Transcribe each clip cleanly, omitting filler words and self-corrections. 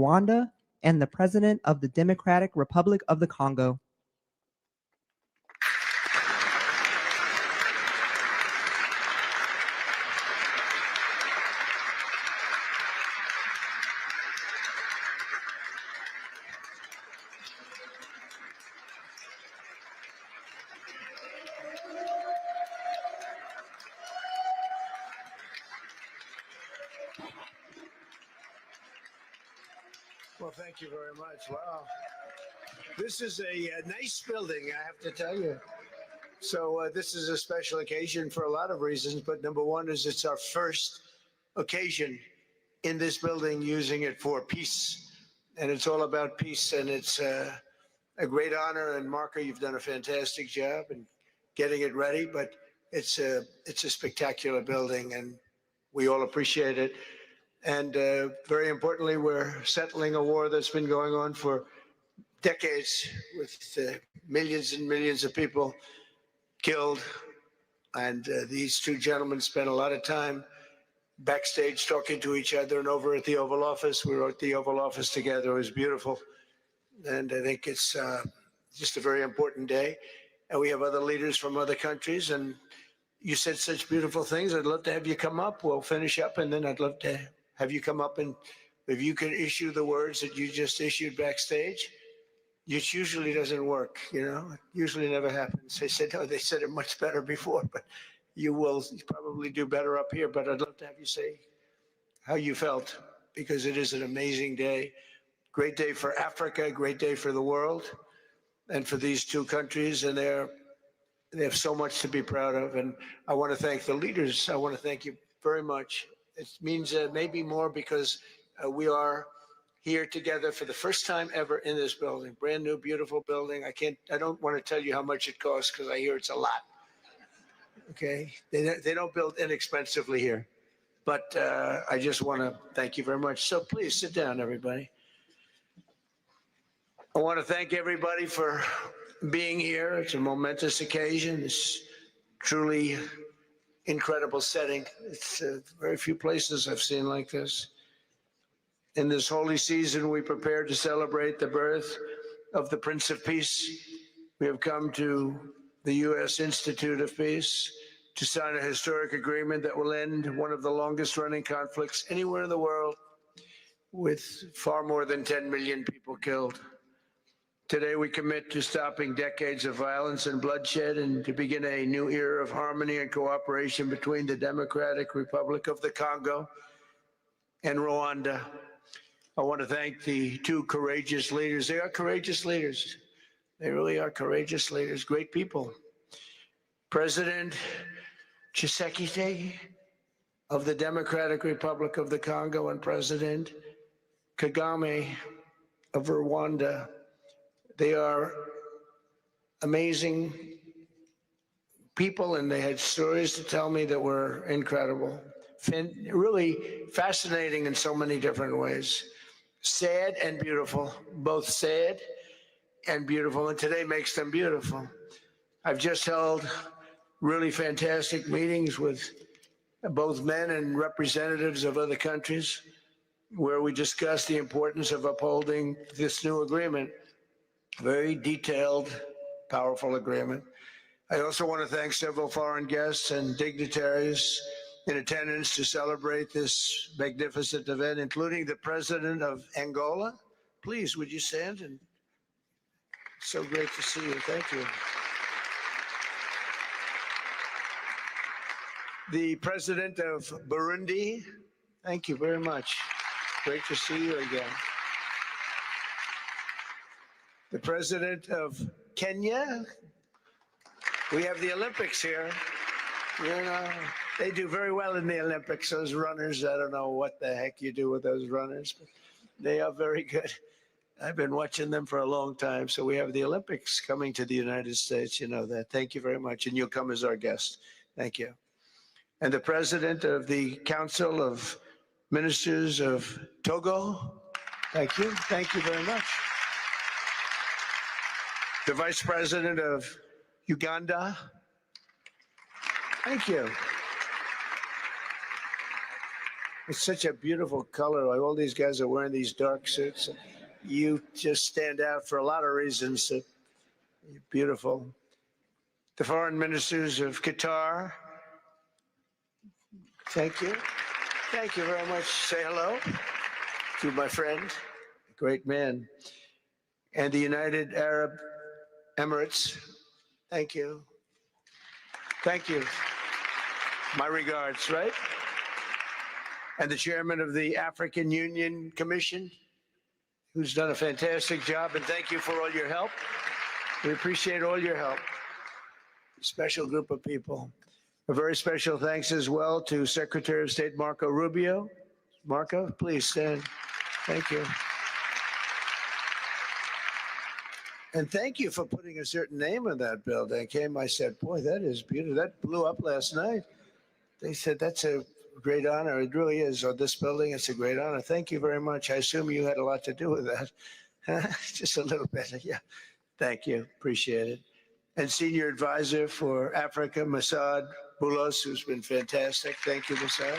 Rwanda and the President of the Democratic Republic of the Congo. Well, thank you very much. Wow. This is a nice building, I have to tell you. So this is a special occasion for a lot of reasons, but number one is it's our first occasion in this building using it for peace. And it's all about peace, and it's a great honor. And Marco, you've done a fantastic job in getting it ready, but it's a spectacular building, and we all appreciate it. And very importantly, we're settling a war that's been going on for decades with millions and millions of people killed. And these two gentlemen spent a lot of time backstage talking to each other, and over at the Oval Office. We were at the Oval Office together. It was beautiful. And I think it's just a very important day. And we have other leaders from other countries. And you said such beautiful things. I'd love to have you come up. We'll finish up, and then I'd love to have you come up, and if you could issue the words that you just issued backstage. It usually doesn't work, you know. It usually never happens. They said, no, they said it much better before, but you will probably do better up here. But I'd love to have you say how you felt, because it is an amazing day. Great day for Africa, great day for the world, and for these two countries. And they have so much to be proud of. And I want to thank the leaders. I want to thank you very much. It means maybe more because we are here together for the first time ever in this building. Brand new, beautiful building. I don't want to tell you how much it costs, because I hear it's a lot. Okay, they don't build inexpensively here. But I just want to thank you very much. So please sit down, everybody. I want to thank everybody for being here. It's a momentous occasion. It's truly incredible setting. It's very few places I've seen like this. In this holy season, we prepare to celebrate the birth of the Prince of Peace. We have come to the U.S. Institute of Peace to sign a historic agreement that will end one of the longest running conflicts anywhere in the world, with far more than 10 million people killed. Today, we commit to stopping decades of violence and bloodshed, and to begin a new era of harmony and cooperation between the Democratic Republic of the Congo and Rwanda. I want to thank the two courageous leaders. They are courageous leaders. They really are courageous leaders, great people. President Tshisekedi of the Democratic Republic of the Congo and President Kagame of Rwanda. They are amazing people, and they had stories to tell me that were incredible. Really fascinating in so many different ways. Sad and beautiful, both sad and beautiful, and today makes them beautiful. I've just held really fantastic meetings with both men and representatives of other countries, where we discussed the importance of upholding this new agreement. Very detailed, powerful agreement. I also want to thank several foreign guests and dignitaries in attendance to celebrate this magnificent event, including the President of Angola. Please, would you stand? And so great to see you. Thank you. The President of Burundi. Thank you very much. Great to see you again. The President of Kenya. We have the Olympics here. You know, they do very well in the Olympics, those runners. I don't know what the heck you do with those runners, but they are very good. I've been watching them for a long time. So we have the Olympics coming to the United States. You know that. Thank you very much. And you'll come as our guest. Thank you. And the President of the Council of Ministers of Togo. Thank you. Thank you very much. The Vice President of Uganda. Thank you. It's such a beautiful color. Like all these guys are wearing these dark suits. You just stand out for a lot of reasons. You're beautiful. The foreign ministers of Qatar, thank you. Thank you very much. Say hello to my friend, great man. And the United Arab Emirates, thank you. Thank you. My regards, right? And the chairman of the African Union Commission, who's done a fantastic job, and thank you for all your help. We appreciate all your help. Special group of people. A very special thanks as well to Secretary of State Marco Rubio. Marco, please stand. Thank you. And thank you for putting a certain name on that building. I said, boy, that is beautiful. That blew up last night. They said, that's a great honor. It really is. On this building, it's a great honor. Thank you very much. I assume you had a lot to do with that. Just a little bit. Yeah. Thank you. Appreciate it. And Senior Advisor for Africa, Masad Boulos, who's been fantastic. Thank you, Masad.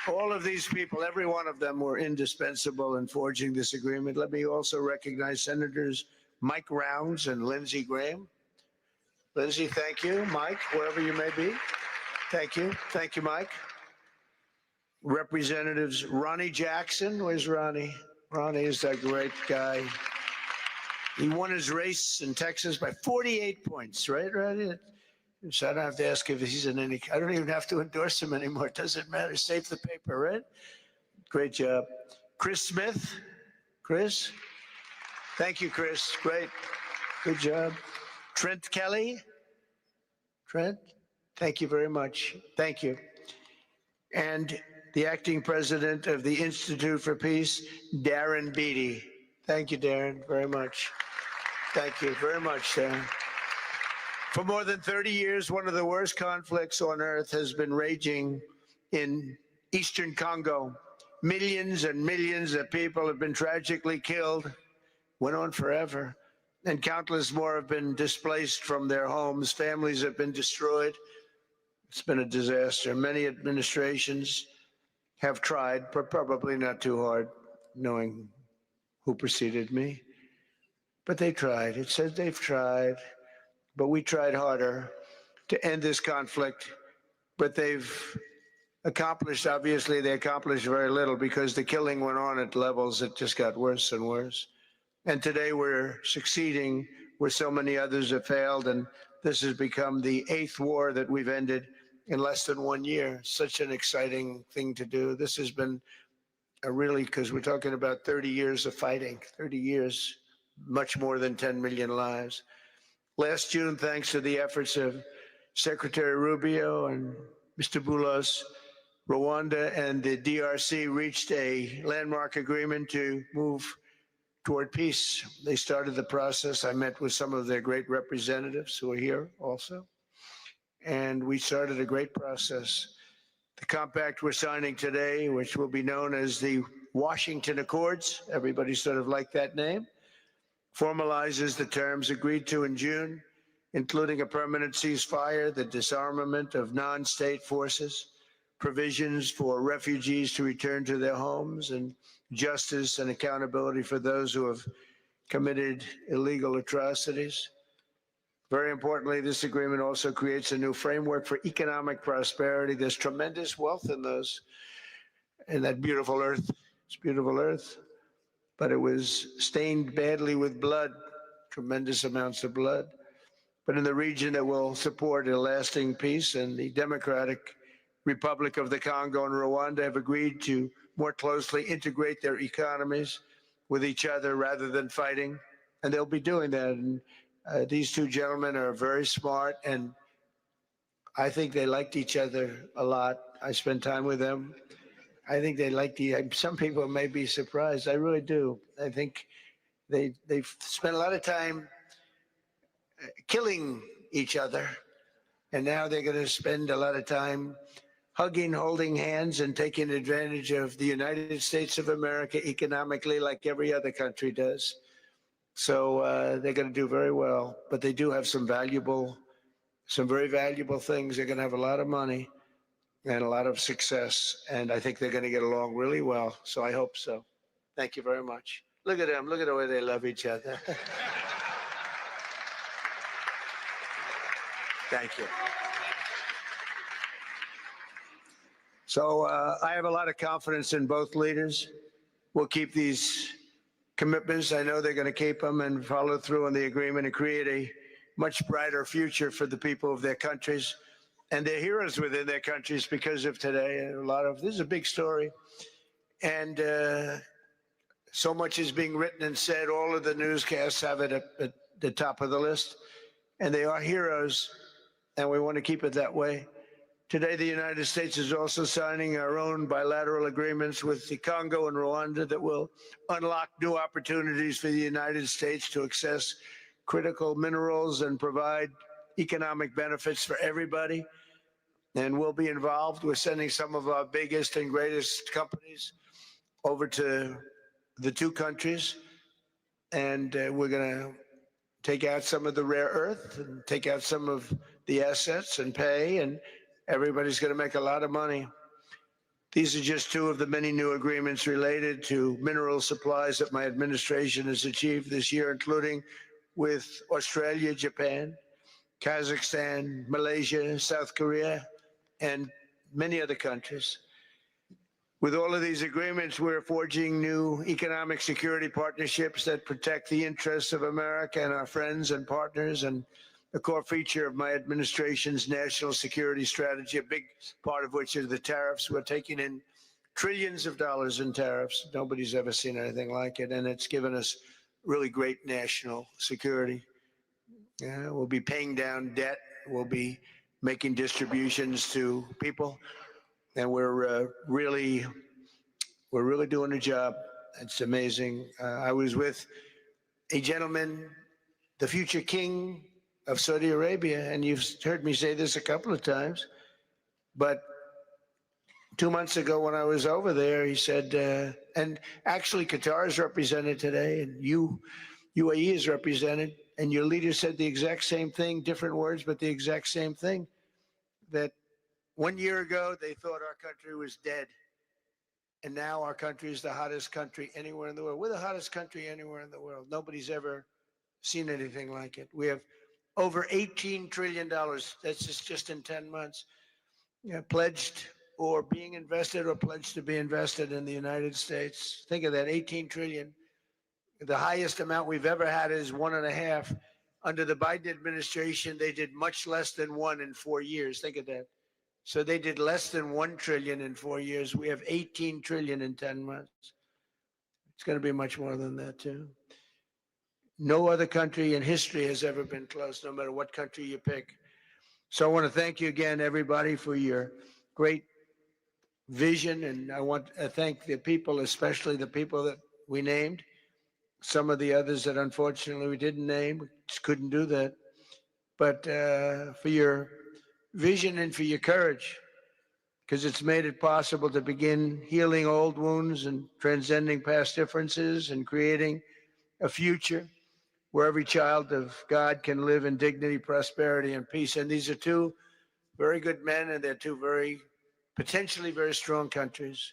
All of these people, every one of them were indispensable in forging this agreement. Let me also recognize Senators Mike Rounds and Lindsey Graham. Lindsey, thank you. Mike, wherever you may be. Thank you. Thank you, Mike. Representatives Ronnie Jackson. Where's Ronnie? Ronnie is that great guy. He won his race in Texas by 48 points, right, Ronnie? So I don't have to ask if he's in any, I don't even have to endorse him anymore. It doesn't matter. Save the paper, right? Great job. Chris Smith. Chris? Thank you, Chris. Great. Good job. Trent Kelly. Trent? Thank you very much. Thank you. And the acting president of the Institute for Peace, Darren Beatty. Thank you, Darren, very much. Thank you very much, Darren. For more than 30 years, one of the worst conflicts on earth has been raging in eastern Congo. Millions and millions of people have been tragically killed, went on forever, and countless more have been displaced from their homes. Families have been destroyed. It's been a disaster. Many administrations have tried, but probably not too hard, knowing who preceded me. But they tried. It said they've tried. But we tried harder to end this conflict. But they've accomplished, obviously, they accomplished very little because the killing went on at levels that just got worse and worse. And today we're succeeding where so many others have failed. And this has become the 8th war that we've ended in less than 1 year. Such an exciting thing to do. This has been a really, because we're talking about 30 years of fighting, 30 years, much more than 10 million lives. Last June, thanks to the efforts of Secretary Rubio and Mr. Boulos, Rwanda and the DRC reached a landmark agreement to move toward peace. They started the process. I met with some of their great representatives who are here also. And we started a great process. The compact we're signing today, which will be known as the Washington Accords, everybody sort of liked that name, formalizes the terms agreed to in June, including a permanent ceasefire, the disarmament of non-state forces, provisions for refugees to return to their homes, and justice and accountability for those who have committed illegal atrocities. Very importantly, this agreement also creates a new framework for economic prosperity. There's tremendous wealth in that beautiful earth. It's beautiful earth. But it was stained badly with blood, tremendous amounts of blood. But in the region that will support a lasting peace, and the Democratic Republic of the Congo and Rwanda have agreed to more closely integrate their economies with each other rather than fighting. And they'll be doing that. And these two gentlemen are very smart, and I think they liked each other a lot. I spent time with them. I think they like some people may be surprised. I really do. I think they've spent a lot of time killing each other. And now they're going to spend a lot of time hugging, holding hands, and taking advantage of the United States of America economically like every other country does. So they're going to do very well. But they do have some very valuable things. They're going to have a lot of money. and a lot of success. And I think they're going to get along really well. So I hope so. Thank you very much. Look at them. Look at the way they love each other. Thank you. So I have a lot of confidence in both leaders. We'll keep these commitments. I know they're going to keep them and follow through on the agreement and create a much brighter future for the people of their countries and their heroes within their countries because of today. This is a big story. And so much is being written and said. All of the newscasts have it at the top of the list. And they are heroes, and we want to keep it that way. Today, the United States is also signing our own bilateral agreements with the Congo and Rwanda that will unlock new opportunities for the United States to access critical minerals and provide economic benefits for everybody. And we'll be involved. We're sending some of our biggest and greatest companies over to the two countries, and we're going to take out some of the rare earth and take out some of the assets and pay, and everybody's going to make a lot of money. These are just two of the many new agreements related to mineral supplies that my administration has achieved this year, including with Australia, Japan, Kazakhstan, Malaysia, South Korea, and many other countries. With all of these agreements, we're forging new economic security partnerships that protect the interests of America and our friends and partners, and a core feature of my administration's national security strategy, a big part of which is the tariffs. We're taking in trillions of dollars in tariffs. Nobody's ever seen anything like it, and it's given us really great national security. We'll be paying down debt. We'll be making distributions to people, and we're really doing a job. It's amazing. I was with a gentleman, the future king of Saudi Arabia, and you've heard me say this a couple of times, but 2 months ago when I was over there, he said, and actually Qatar is represented today, and UAE is represented, and your leader said the exact same thing, different words, but the exact same thing, that 1 year ago they thought our country was dead, and now our country is the hottest country anywhere in the world. We're the hottest country anywhere in the world. Nobody's ever seen anything like it. We have over $18 trillion. That's just in 10 months. Pledged or being invested or pledged to be invested in the United States. Think of that, 18 trillion. The highest amount we've ever had is 1.5. Under the Biden administration, they did much less than 1 in 4 years. Think of that. So they did less than 1 trillion in 4 years. We have 18 trillion in 10 months. It's going to be much more than that, too. No other country in history has ever been close, no matter what country you pick. So I want to thank you again, everybody, for your great vision. And I want to thank the people, especially the people that we named. Some of the others that unfortunately we didn't name, we just couldn't do that. But for your vision and for your courage, because it's made it possible to begin healing old wounds and transcending past differences and creating a future where every child of God can live in dignity, prosperity, and peace. And these are two very good men, and they're two potentially very strong countries.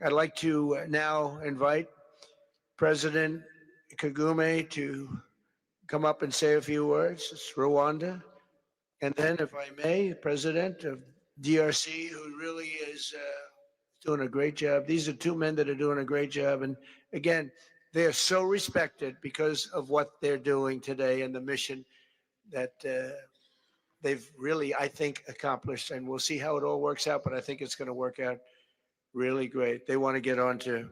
I'd like to now invite President Kagame to come up and say a few words. It's Rwanda. And then, if I may, President of DRC, who really is doing a great job. These are two men that are doing a great job. And again, they are so respected because of what they're doing today and the mission that they've really, I think, accomplished. And we'll see how it all works out, but I think it's going to work out really great. They want to get on to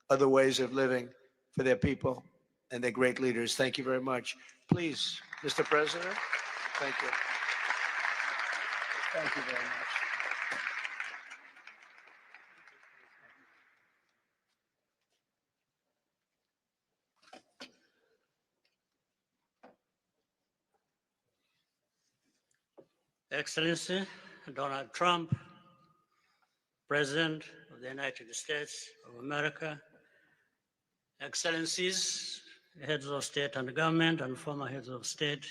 other ways of living for their people, and they're great leaders. Thank you very much. Please, Mr. President, thank you. Thank you very much. Excellency Donald Trump, President of the United States of America, Excellencies, heads of state and government and former heads of state,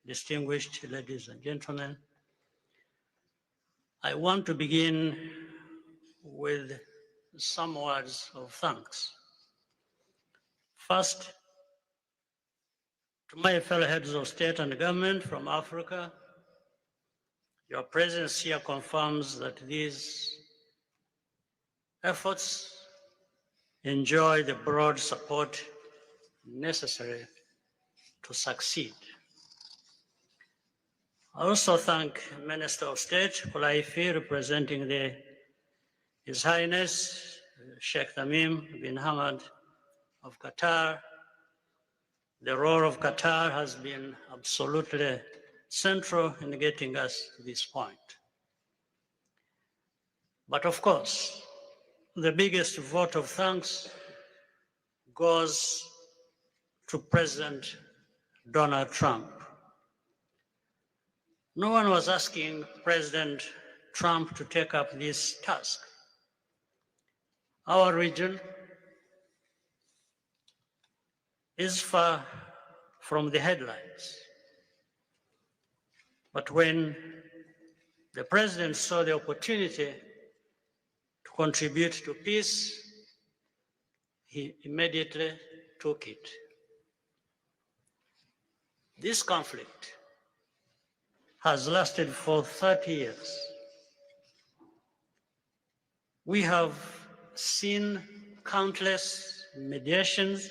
distinguished ladies and gentlemen, I want to begin with some words of thanks. First, to my fellow heads of state and government from Africa, your presence here confirms that these efforts enjoy the broad support necessary to succeed. I also thank Minister of State Kulaifi, representing His Highness Sheikh Tamim bin Hamad of Qatar. The role of Qatar has been absolutely central in getting us to this point. But of course, the biggest vote of thanks goes to President Donald Trump. No one was asking President Trump to take up this task. Our region is far from the headlines. But when the president saw the opportunity to contribute to peace, he immediately took it. This conflict has lasted for 30 years. We have seen countless mediations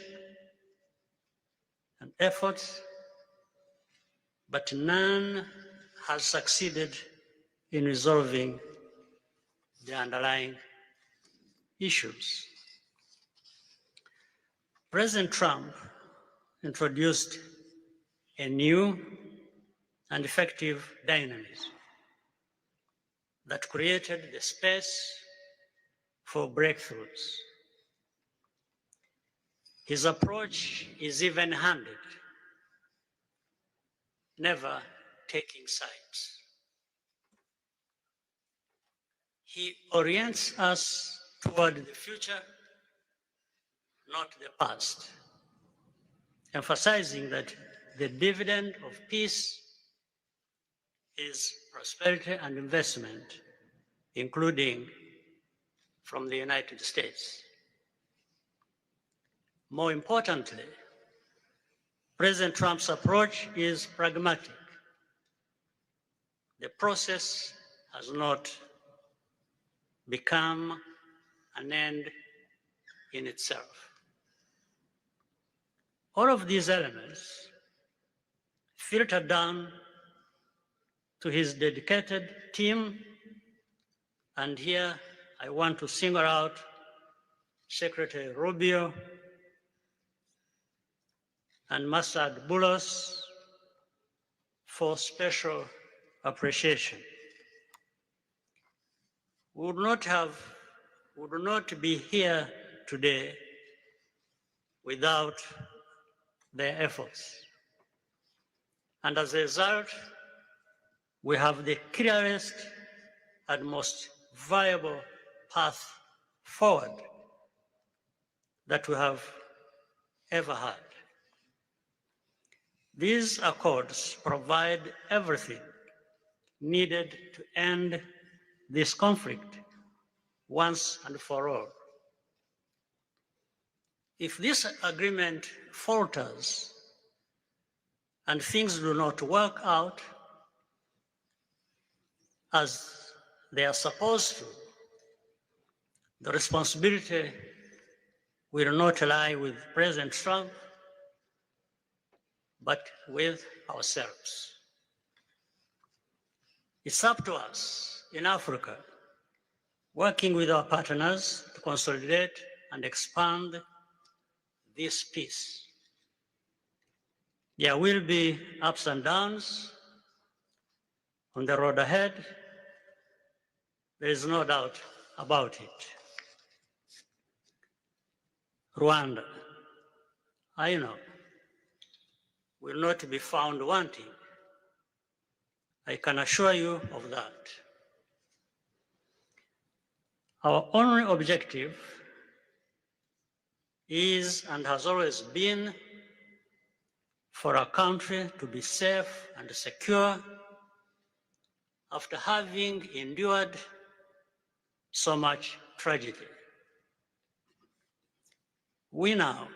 and efforts, but none has succeeded in resolving the underlying issues. President Trump introduced a new and effective dynamism that created the space for breakthroughs. His approach is even-handed, never taking sides. He orients us toward the future, not the past, emphasizing that the dividend of peace is prosperity and investment, including from the United States. More importantly, President Trump's approach is pragmatic. The process has not become an end in itself. All of these elements filter down to his dedicated team, and here I want to single out Secretary Rubio and Masad Boulos for special appreciation. We would not be here today without their efforts. And as a result, we have the clearest and most viable path forward that we have ever had. These accords provide everything needed to end this conflict once and for all. If this agreement falters and things do not work out as they are supposed to, the responsibility will not lie with President Trump, but with ourselves. It's up to us in Africa, working with our partners to consolidate and expand this peace. There will be ups and downs on the road ahead. There is no doubt about it. Rwanda, I know, will not be found wanting. I can assure you of that. Our only objective is and has always been for our country to be safe and secure after having endured so much tragedy. We now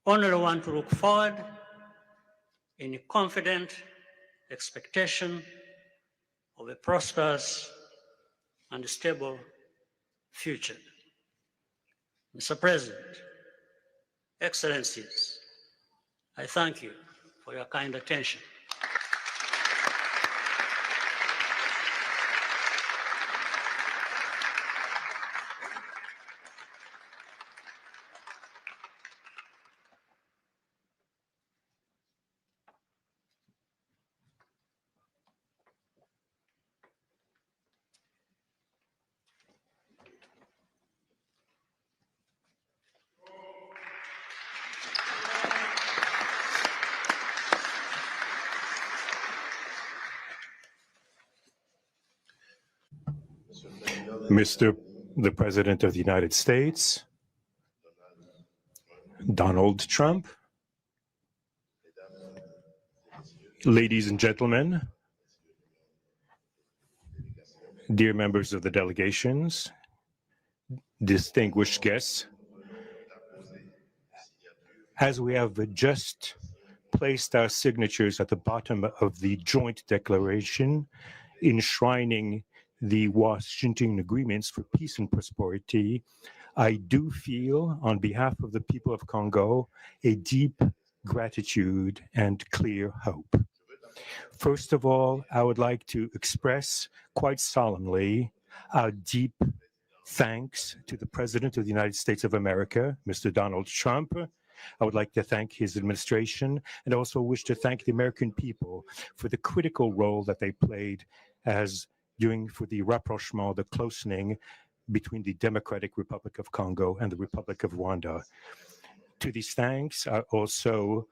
only want to look forward in confident expectation of a prosperous and stable future. Mr. President, Excellencies, I thank you for your kind attention. Mr. the President of the United States, Donald Trump, ladies and gentlemen, dear members of the delegations, distinguished guests, as we have just placed our signatures at the bottom of the joint declaration enshrining the Washington agreements for peace and prosperity, I do feel, on behalf of the people of Congo, a deep gratitude and clear hope. First of all, I would like to express quite solemnly our deep thanks to the President of the United States of America, Mr. Donald Trump. I would like to thank his administration and also wish to thank the American people for the critical role that they played as for the rapprochement, the closening between the Democratic Republic of Congo and the Republic of Rwanda. To these thanks, I also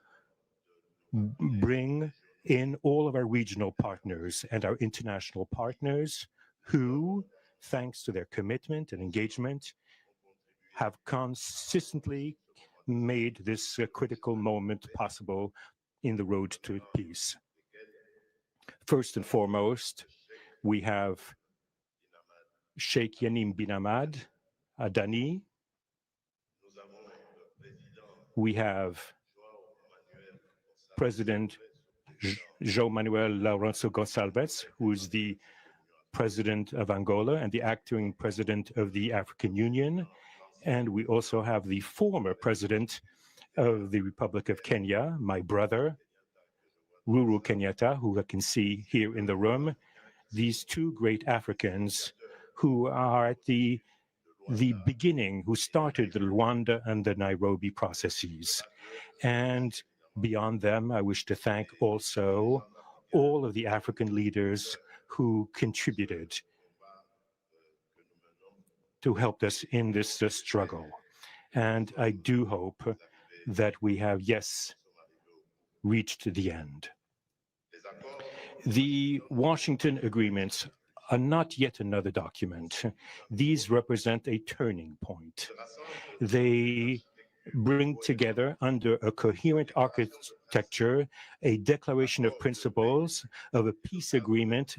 bring in all of our regional partners and our international partners who, thanks to their commitment and engagement, have consistently made this critical moment possible in the road to peace. First and foremost, we have Sheikh Yanim bin Ahmad Adani. We have President João Manuel Lourenço Gonçalves, who is the President of Angola and the acting President of the African Union. And we also have the former President of the Republic of Kenya, my brother, Uhuru Kenyatta, who I can see here in the room. These two great Africans who are at the beginning, who started the Rwanda and the Nairobi processes. And beyond them, I wish to thank also all of the African leaders who contributed to help us in this struggle. And I do hope that we have, yes, reached the end. The Washington agreements are not yet another document. These represent a turning point. They bring together under a coherent architecture a declaration of principles of a peace agreement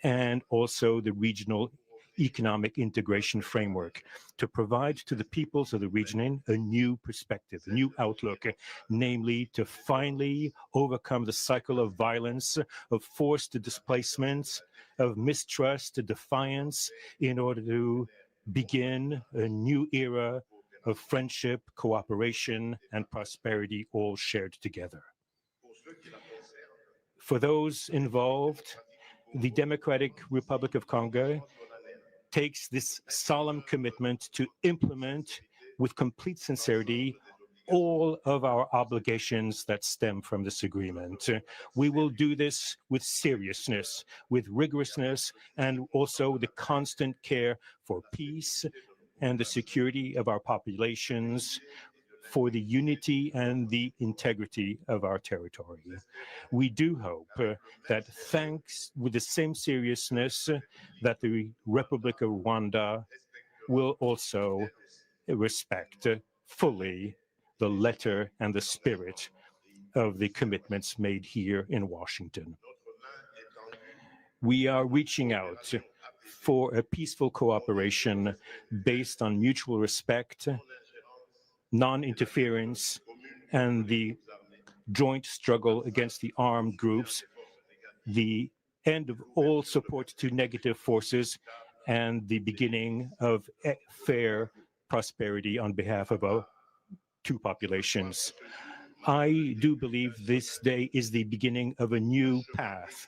and also the regional economic integration framework to provide to the peoples of the region a new perspective, a new outlook, namely to finally overcome the cycle of violence, of forced displacements, of mistrust, defiance, in order to begin a new era of friendship, cooperation, and prosperity all shared together. For those involved, the Democratic Republic of Congo takes this solemn commitment to implement with complete sincerity all of our obligations that stem from this agreement. We will do this with seriousness, with rigorousness, and also the constant care for peace and the security of our populations, for the unity and the integrity of our territory. We do hope that thanks with the same seriousness that the Republic of Rwanda will also respect fully the letter and the spirit of the commitments made here in Washington. We are reaching out for a peaceful cooperation based on mutual respect, non-interference, and the joint struggle against the armed groups, the end of all support to negative forces, and the beginning of fair prosperity on behalf of our two populations. I do believe this day is the beginning of a new path,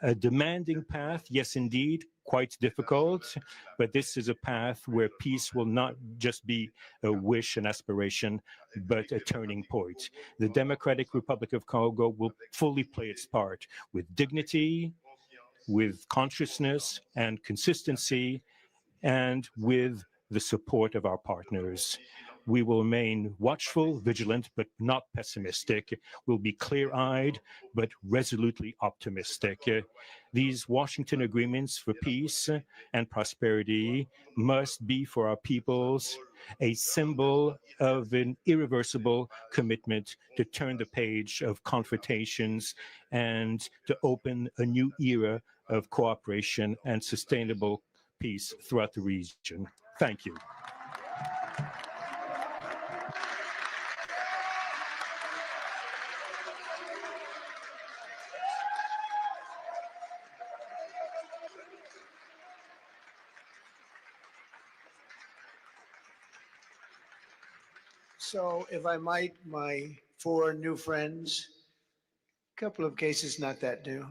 a demanding path, yes, indeed, quite difficult, but this is a path where peace will not just be a wish and aspiration, but a turning point. The Democratic Republic of Congo will fully play its part with dignity, with consciousness and consistency, and with the support of our partners. We will remain watchful, vigilant, but not pessimistic. We'll be clear-eyed, but resolutely optimistic. These Washington agreements for peace and prosperity must be for our peoples a symbol of an irreversible commitment to turn the page of confrontations and to open a new era of cooperation and sustainable peace throughout the region. Thank you. So if I might, my 4 new friends, a couple of cases not that new.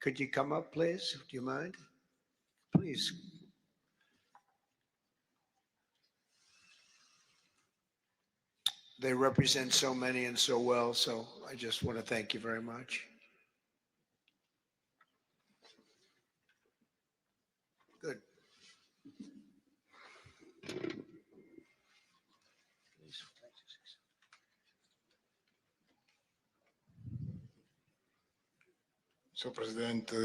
Could you come up, please? Do you mind? Please. They represent so many and so well, so I just want to thank you very much. Good. Sr. Presidente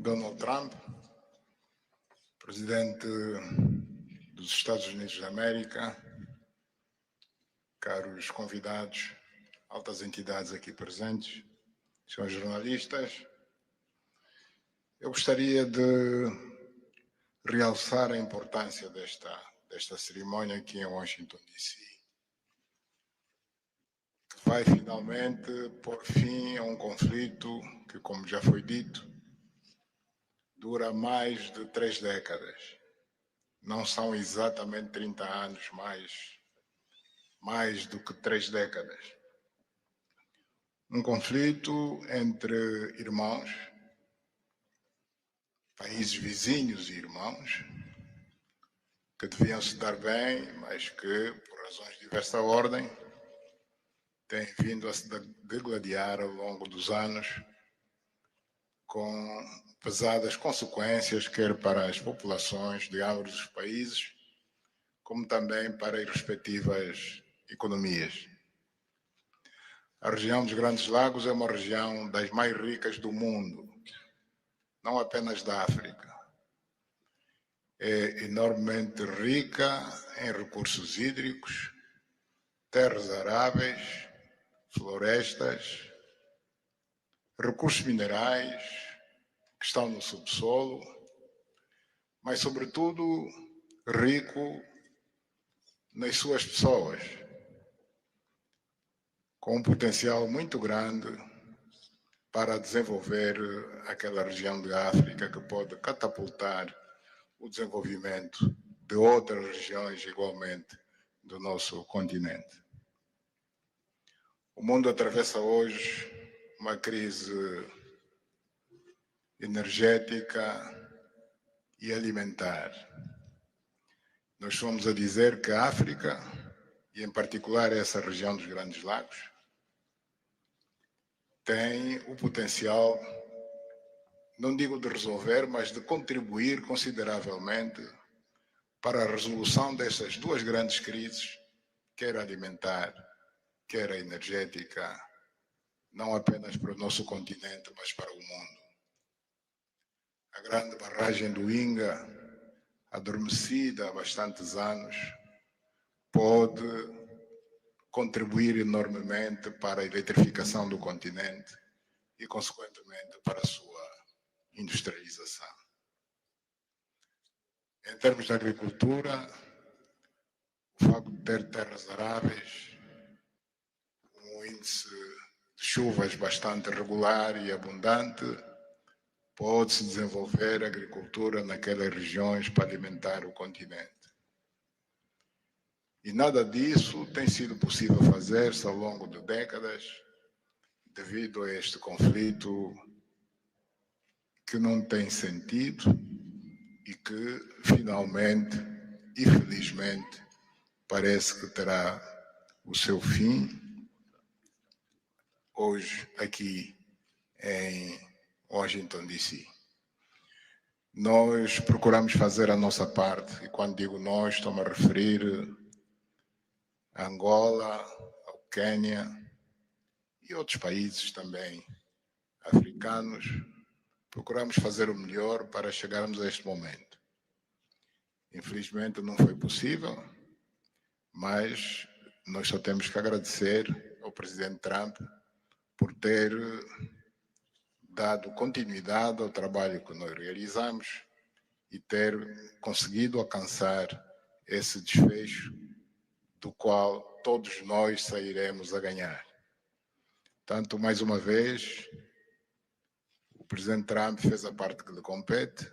Donald Trump, Presidente dos Estados Unidos da América, caros convidados, altas entidades aqui presentes, senhores jornalistas, eu gostaria de realçar a importância desta cerimônia aqui em Washington, D.C., que vai finalmente pôr fim a um conflito que, como já foi dito, dura mais de 3 décadas. Não são exatamente 30 anos, mas mais do que 3 décadas. Um conflito entre irmãos, países vizinhos e irmãos, que deviam se dar bem, mas que, por razões de diversa ordem, têm vindo a se degladiar ao longo dos anos, com pesadas consequências, quer para as populações de ambos os países, como também para as respectivas economias. A região dos Grandes Lagos é uma região das mais ricas do mundo, não apenas da África. É enormemente rica em recursos hídricos, terras aráveis, florestas, recursos minerais que estão no subsolo, mas, sobretudo, rico nas suas pessoas, com um potencial muito grande para desenvolver aquela região de África que pode catapultar o desenvolvimento de outras regiões igualmente do nosso continente. O mundo atravessa hoje uma crise energética e alimentar. Nós fomos a dizer que a África, e em particular essa região dos Grandes Lagos, tem o potencial, não digo de resolver, mas de contribuir consideravelmente para a resolução dessas 2 grandes crises, quer alimentar, quer a energética, não apenas para o nosso continente, mas para o mundo. A grande barragem do Inga, adormecida há bastantes anos, pode contribuir enormemente para a eletrificação do continente e, consequentemente, para a sua industrialização. Em termos de agricultura, o facto de ter terras aráveis, um índice de chuvas bastante regular e abundante, pode-se desenvolver agricultura naquelas regiões para alimentar o continente. E nada disso tem sido possível fazer-se ao longo de décadas, devido a este conflito que não tem sentido e que, finalmente e felizmente, parece que terá o seu fim hoje aqui em Washington, D.C. Nós procuramos fazer a nossa parte, e quando digo nós, estou-me a referir a Angola, ao Quênia e outros países também africanos. Procuramos fazer o melhor para chegarmos a este momento. Infelizmente não foi possível, mas nós só temos que agradecer ao presidente Trump por ter dado continuidade ao trabalho que nós realizamos e ter conseguido alcançar esse desfecho do qual todos nós sairemos a ganhar. Tanto, mais uma vez, o presidente Trump fez a parte que lhe compete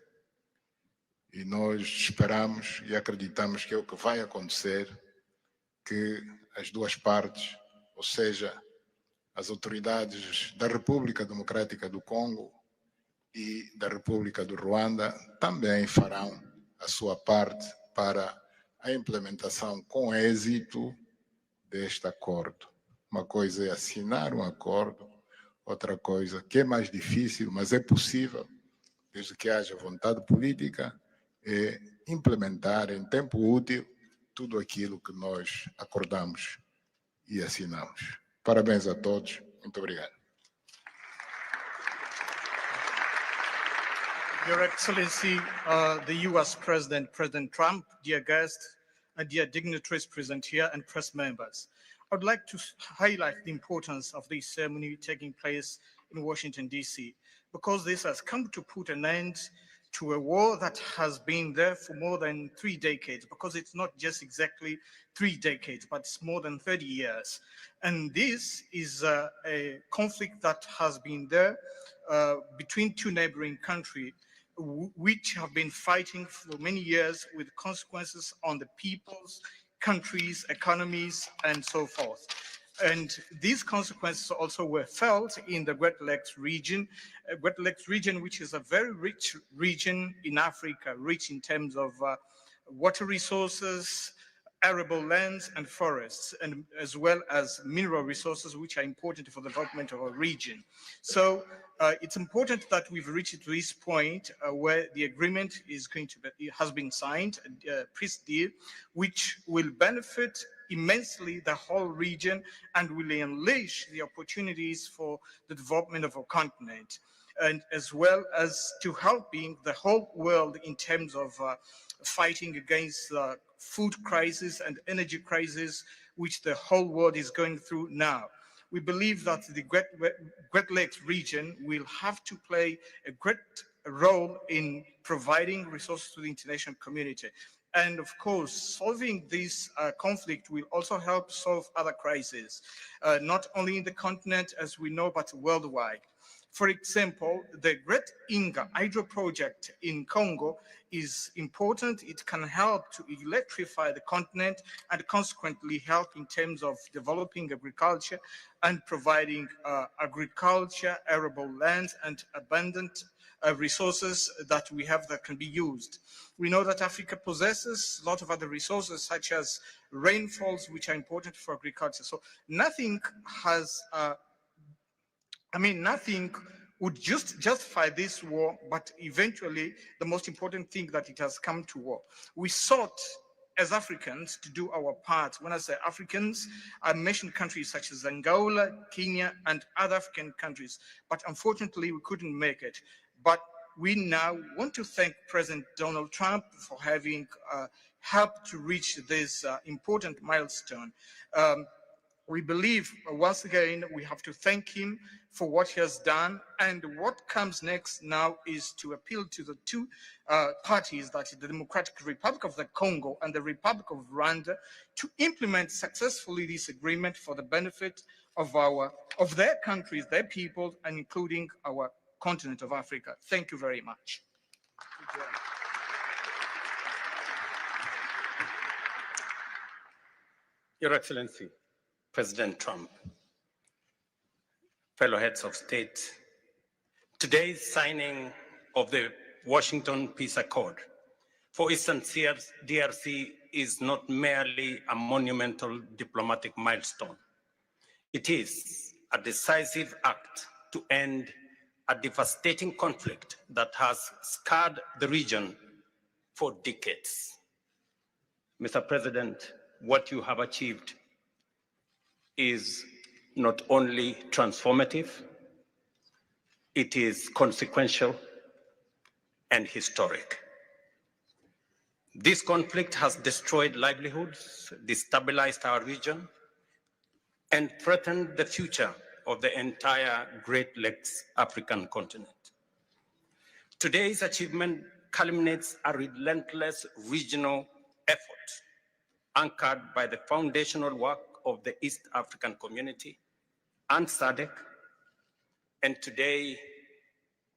e nós esperamos e acreditamos que é o que vai acontecer, que as duas partes, ou seja, as autoridades da República Democrática do Congo e da República do Rwanda também farão a sua parte para a implementação com êxito deste acordo. Uma coisa é assinar um acordo, outra coisa que é mais difícil, mas é possível, desde que haja vontade política, é implementar em tempo útil tudo aquilo que nós acordamos e assinamos. Parabéns a todos. Muito obrigado. Your Excellency, the U.S. President, President Trump, dear guests, and dear dignitaries present here and press members. I would like to highlight the importance of this ceremony taking place in Washington, D.C., because this has come to put an end to a war that has been there for more than 3 decades, because it's not just exactly 3 decades, but it's more than 30 years. And this is a conflict that has been there between two neighboring countries, which have been fighting for many years with consequences on the peoples, countries, economies, and so forth. And these consequences also were felt in the Great Lakes region, which is a very rich region in Africa, rich in terms of water resources, arable lands and forests, and as well as mineral resources, which are important for the development of a region. So it's important that we've reached to this point where the agreement is going to be, has been signed, a peace deal, which will benefit immensely the whole region and will unleash the opportunities for the development of our continent, and as well as to helping the whole world in terms of fighting against food crisis and energy crisis, which the whole world is going through now. We believe that the Great Lakes region will have to play a great role in providing resources to the international community. And of course, solving this conflict will also help solve other crises, not only in the continent, as we know, but worldwide. For example, the Great Inga hydro project in Congo is important. It can help to electrify the continent and consequently help in terms of developing agriculture and providing agriculture, arable lands, and abundant resources that we have that can be used. We know that Africa possesses a lot of other resources, such as rainfalls, which are important for agriculture. So nothing has, nothing would just justify this war, but eventually the most important thing that it has come to war. We sought as Africans to do our part. When I say Africans, I mention countries such as Angola, Kenya, and other African countries, but unfortunately we couldn't make it. But we now want to thank President Donald Trump for having helped to reach this important milestone. We believe, once again, we have to thank him for what he has done. And what comes next now is to appeal to the two parties, that is the Democratic Republic of the Congo and the Republic of Rwanda, to implement successfully this agreement for the benefit of their countries, their people, and including our continent of Africa. Thank you very much. Your Excellency, President Trump, fellow heads of state, today's signing of the Washington Peace Accord for Eastern DRC is not merely a monumental diplomatic milestone. It is a decisive act to end a devastating conflict that has scarred the region for decades. Mr. President, what you have achieved is not only transformative, it is consequential and historic. This conflict has destroyed livelihoods, destabilized our region, and threatened the future of the entire Great Lakes African continent. Today's achievement culminates a relentless regional effort anchored by the foundational work of the East African community and SADC, and today,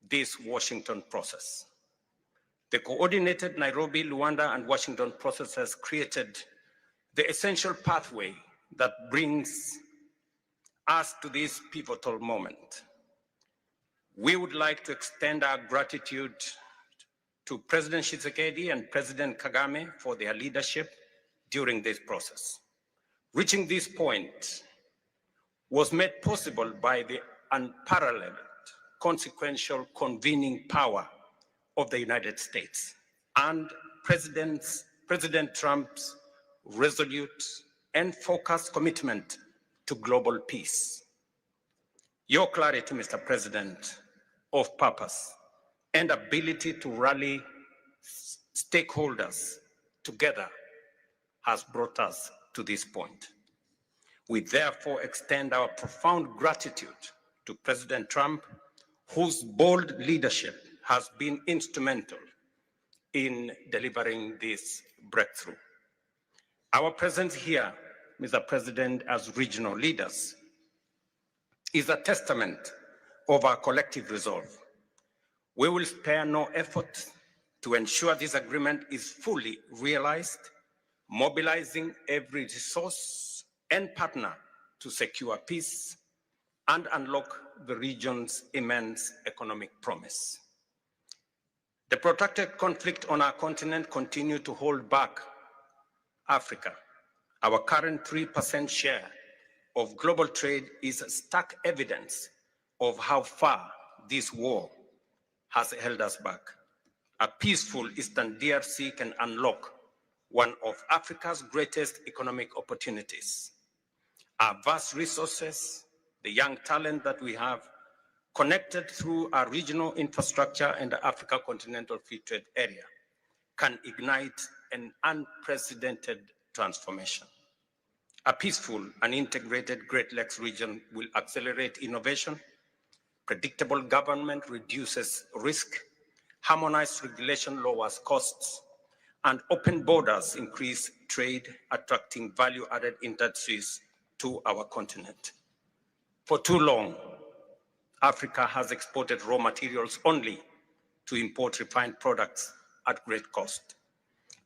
this Washington process. The coordinated Nairobi, Rwanda, and Washington process has created the essential pathway that brings us to this pivotal moment. We would like to extend our gratitude to President Tshisekedi and President Kagame for their leadership during this process. Reaching this point was made possible by the unparalleled consequential convening power of the United States and President Trump's resolute and focused commitment to global peace. Your clarity, Mr. President, of purpose and ability to rally stakeholders together has brought us to this point. We therefore extend our profound gratitude to President Trump, whose bold leadership has been instrumental in delivering this breakthrough. Our presence here, Mr. President, as regional leaders, is a testament of our collective resolve. We will spare no effort to ensure this agreement is fully realized, mobilizing every resource and partner to secure peace and unlock the region's immense economic promise. The protracted conflict on our continent continues to hold back Africa. Our current 3% share of global trade is stark evidence of how far this war has held us back. A peaceful Eastern DRC can unlock one of Africa's greatest economic opportunities. Our vast resources, the young talent that we have, connected through our regional infrastructure and the Africa Continental Free Trade Area, can ignite an unprecedented transformation. A peaceful and integrated Great Lakes region will accelerate innovation, predictable government reduces risk, harmonized regulation lowers costs, and open borders increase trade, attracting value-added industries to our continent. For too long, Africa has exported raw materials only to import refined products at great cost.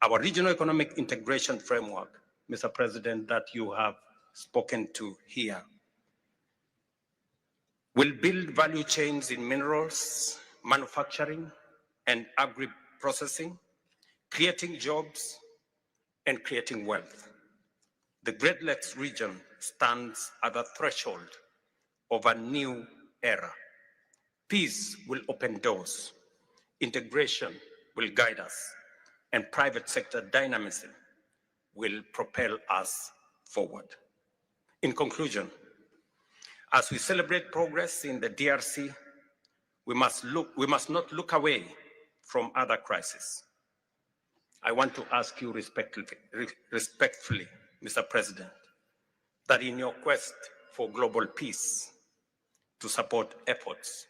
Our regional economic integration framework, Mr. President, that you have spoken to here, will build value chains in minerals, manufacturing, and agri-processing, creating jobs and creating wealth. The Great Lakes region stands at the threshold of a new era. Peace will open doors, integration will guide us, and private sector dynamism will propel us forward. In conclusion, as we celebrate progress in the DRC, we must not look away from other crises. I want to ask you respectfully, Mr. President, that in your quest for global peace, to support efforts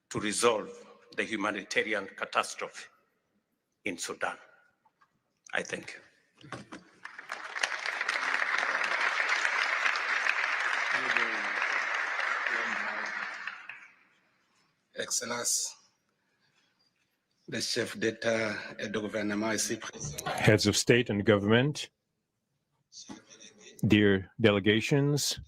to resolve the humanitarian catastrophe in Sudan. I thank you. Excellence, le chef d'État et de gouvernement ici présent, Heads of state and government, dear delegations,